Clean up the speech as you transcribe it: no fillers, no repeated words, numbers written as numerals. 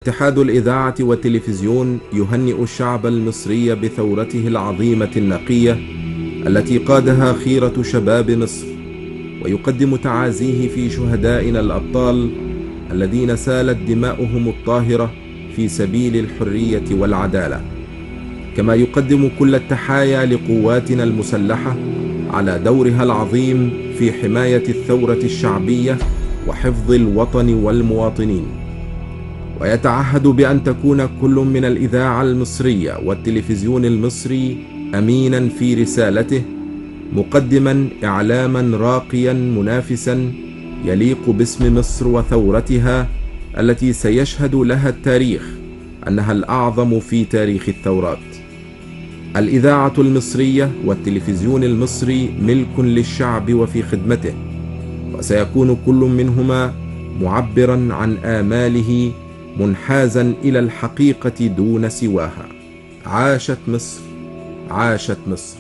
اتحاد الإذاعة والتلفزيون يهنئ الشعب المصري بثورته العظيمة النقية التي قادها خيرة شباب مصر، ويقدم تعازيه في شهدائنا الأبطال الذين سالت دماؤهم الطاهرة في سبيل الحرية والعدالة، كما يقدم كل التحايا لقواتنا المسلحة على دورها العظيم في حماية الثورة الشعبية وحفظ الوطن والمواطنين. ويتعهد بأن تكون كل من الإذاعة المصرية والتلفزيون المصري أمينا في رسالته، مقدما إعلاما راقيا منافسا يليق باسم مصر وثورتها التي سيشهد لها التاريخ أنها الأعظم في تاريخ الثورات. الإذاعة المصرية والتلفزيون المصري ملك للشعب وفي خدمته، وسيكون كل منهما معبرا عن آماله منحازا إلى الحقيقة دون سواها. عاشت مصر، عاشت مصر.